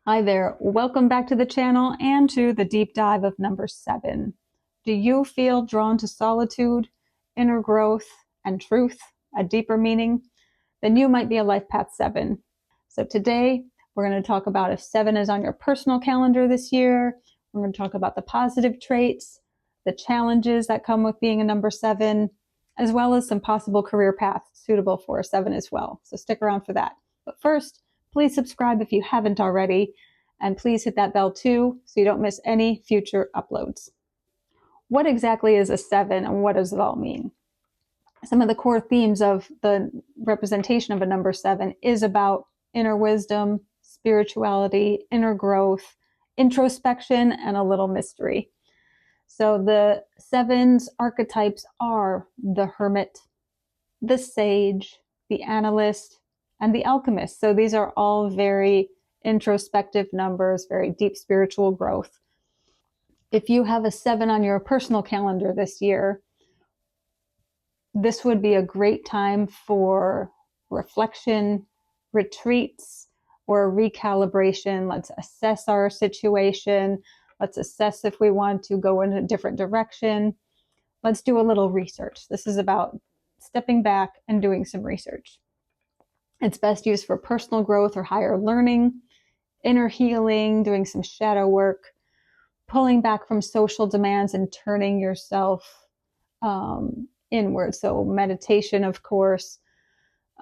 Hi there, welcome back to the channel and to the deep dive of number 7. Do you feel drawn to solitude, inner growth, and truth, a deeper meaning? Then you might be a life path 7. So today we're going to talk about if 7 is on your personal calendar this year. We're going to talk about the positive traits, the challenges that come with being a number 7, as well as some possible career paths suitable for a 7 as well. So stick around for that. But first, please subscribe if you haven't already, and please hit that bell too so you don't miss any future uploads. What exactly is a 7 and what does it all mean? Some of the core themes of the representation of a number 7 is about inner wisdom, spirituality, inner growth, introspection, and a little mystery. So the 7's archetypes are the hermit, the sage, the analyst, and the alchemist. So these are all very introspective numbers, very deep spiritual growth. If you have a 7 on your personal calendar this year, this would be a great time for reflection, retreats, or recalibration. Let's assess our situation. Let's assess if we want to go in a different direction. Let's do a little research. This is about stepping back and doing some research. It's best used for personal growth or higher learning, inner healing, doing some shadow work, pulling back from social demands and turning yourself inward. So meditation, of course,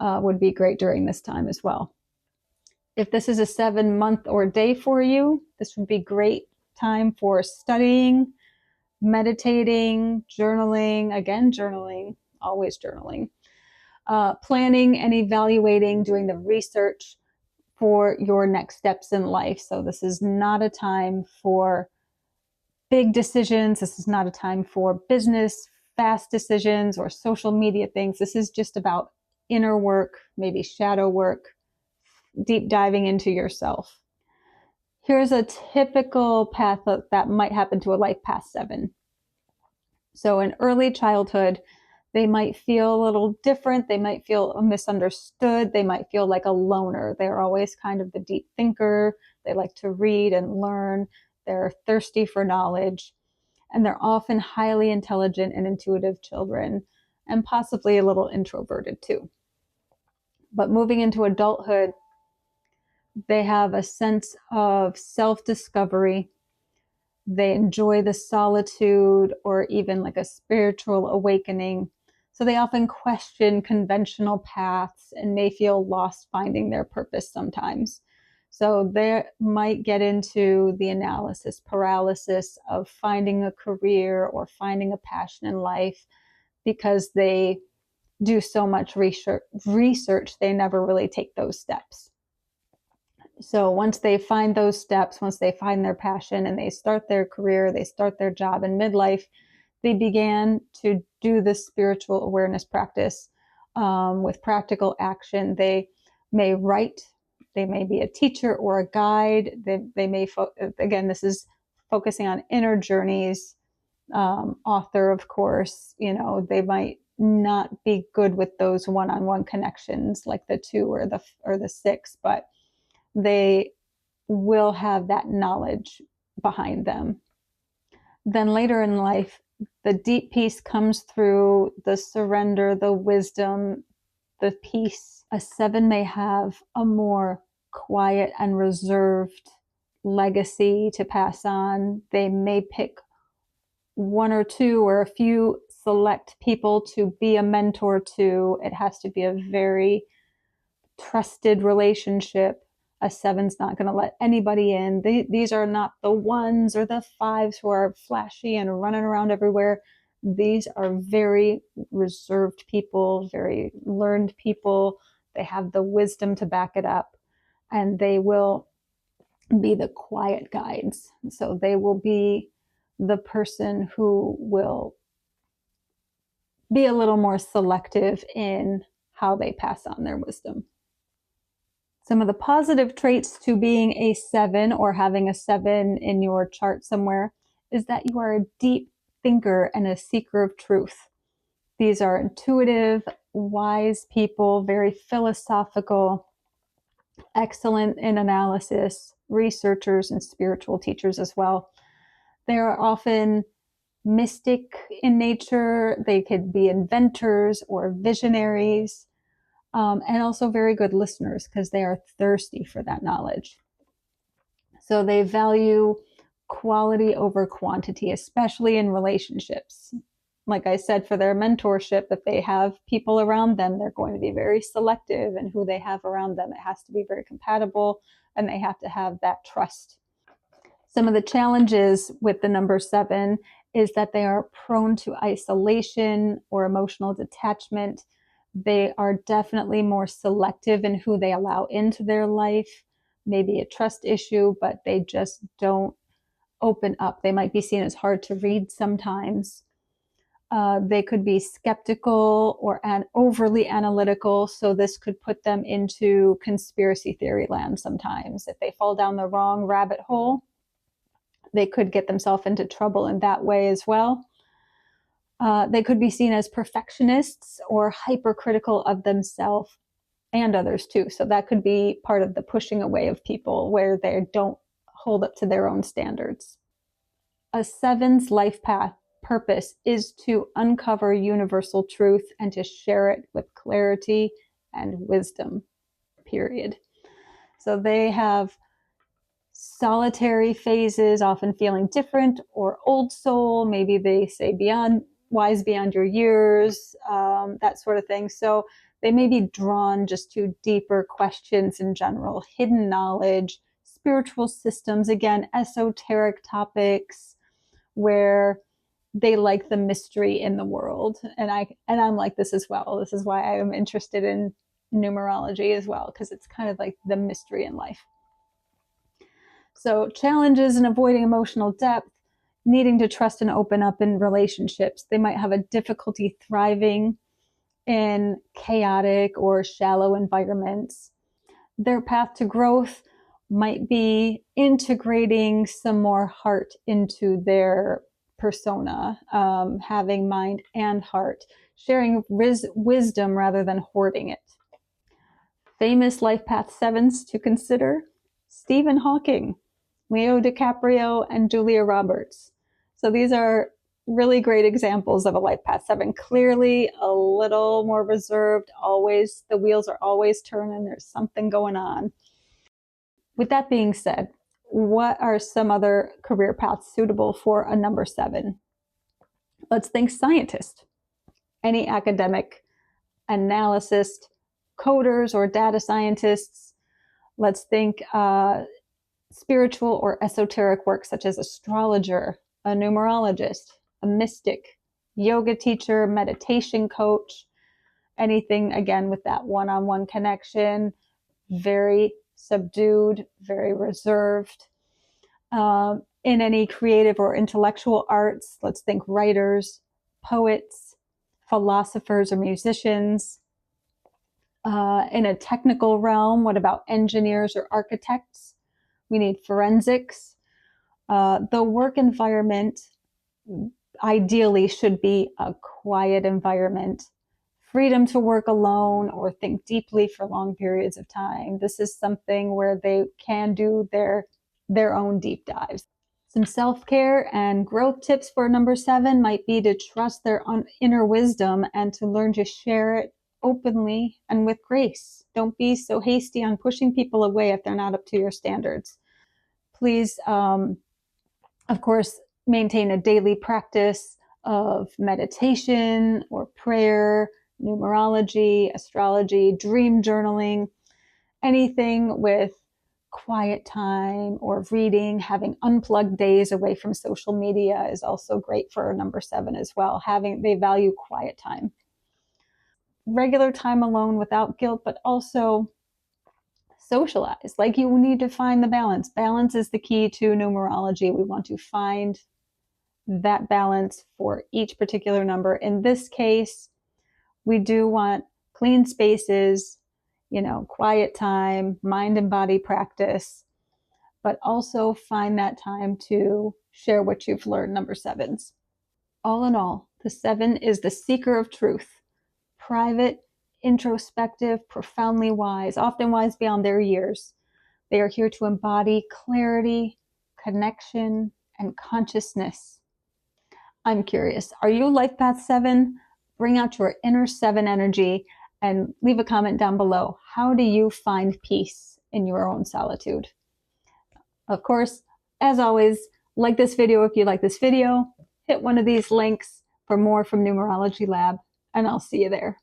would be great during this time as well. If this is a 7-month or day for you, this would be great time for studying, meditating, journaling, again, journaling, always journaling, planning and evaluating, doing the research for your next steps in life. So this is not a time for big decisions. This is not a time for business, fast decisions, or social media things. This is just about inner work, maybe shadow work, deep diving into yourself. Here's a typical path that might happen to a life path 7. So in early childhood, they might feel a little different. They might feel misunderstood. They might feel like a loner. They're always kind of the deep thinker. They like to read and learn. They're thirsty for knowledge. And they're often highly intelligent and intuitive children, and possibly a little introverted too. But moving into adulthood, they have a sense of self-discovery. They enjoy the solitude or even like a spiritual awakening. So they often question conventional paths and may feel lost finding their purpose sometimes. So they might get into the analysis paralysis of finding a career or finding a passion in life because they do so much research, they never really take those steps. So once they find those steps, once they find their passion and they start their career, they start their job in midlife, they began to do this spiritual awareness practice with practical action. They may write, they may be a teacher or a guide. They may, again, this is focusing on inner journeys. Author, of course, they might not be good with those one-on-one connections like the 2 or the 6, but they will have that knowledge behind them. Then later in life, the deep peace comes through the surrender, the wisdom, the peace. A 7 may have a more quiet and reserved legacy to pass on. They may pick 1 or 2 or a few select people to be a mentor to. It has to be a very trusted relationship. A 7's not going to let anybody in. These are not the 1s or the 5s who are flashy and running around everywhere. These are very reserved people, very learned people. They have the wisdom to back it up, and they will be the quiet guides. So they will be the person who will be a little more selective in how they pass on their wisdom. Some of the positive traits to being a 7 or having a 7 in your chart somewhere is that you are a deep thinker and a seeker of truth. These are intuitive, wise people, very philosophical, excellent in analysis, researchers, and spiritual teachers as well. They are often mystic in nature. They could be inventors or visionaries, and also very good listeners because they are thirsty for that knowledge. So they value quality over quantity, especially in relationships. Like I said, for their mentorship, if they have people around them, they're going to be very selective in who they have around them. It has to be very compatible, and they have to have that trust. Some of the challenges with the number 7 is that they are prone to isolation or emotional detachment. They are definitely more selective in who they allow into their life, maybe a trust issue, but they just don't open up. They might be seen as hard to read sometimes. They could be skeptical or overly analytical, so this could put them into conspiracy theory land sometimes. If they fall down the wrong rabbit hole, they could get themselves into trouble in that way as well. They could be seen as perfectionists or hypercritical of themselves and others too. So that could be part of the pushing away of people where they don't hold up to their own standards. A 7's life path purpose is to uncover universal truth and to share it with clarity and wisdom, period. So they have solitary phases, often feeling different or old soul. Maybe they say beyond wise beyond your years, that sort of thing. So they may be drawn just to deeper questions in general, hidden knowledge, spiritual systems, again, esoteric topics where they like the mystery in the world. And I'm like this as well. This is why I am interested in numerology as well, because it's kind of like the mystery in life. So challenges in avoiding emotional depth, needing to trust and open up in relationships. They might have a difficulty thriving in chaotic or shallow environments. Their path to growth might be integrating some more heart into their persona, having mind and heart, sharing wisdom rather than hoarding it. Famous life path 7s to consider: Stephen Hawking, Leo DiCaprio, and Julia Roberts. So these are really great examples of a life path 7. Clearly a little more reserved, always, the wheels are always turning, there's something going on. With that being said, what are some other career paths suitable for a number 7? Let's think scientist, any academic, analyst, coders or data scientists. Let's think spiritual or esoteric work such as astrologer, a numerologist, a mystic, yoga teacher, meditation coach, anything again with that one-on-one connection, very subdued, very reserved. In any creative or intellectual arts, let's think writers, poets, philosophers or musicians. In a technical realm, what about engineers or architects? We need forensics. The work environment ideally should be a quiet environment, freedom to work alone or think deeply for long periods of time. This is something where they can do their own deep dives. Some self-care and growth tips for number 7 might be to trust their inner wisdom and to learn to share it openly and with grace. Don't be so hasty on pushing people away if they're not up to your standards. Please, of course, maintain a daily practice of meditation or prayer, numerology, astrology, dream journaling, anything with quiet time or reading. Having unplugged days away from social media is also great for number 7 as well. They value quiet time. Regular time alone without guilt, but also socialize. Like, you need to find the balance. Balance is the key to numerology. We want to find that balance for each particular number. In this case, we do want clean spaces, quiet time, mind and body practice, but also find that time to share what you've learned, number 7s. All in all, the 7 is the seeker of truth, private, introspective, profoundly wise, often wise beyond their years. They are here to embody clarity, connection, and consciousness. I'm curious, are you Life Path 7? Bring out your inner 7 energy and leave a comment down below. How do you find peace in your own solitude? Of course, as always, like this video if you like this video, hit one of these links for more from Numerology Lab, and I'll see you there.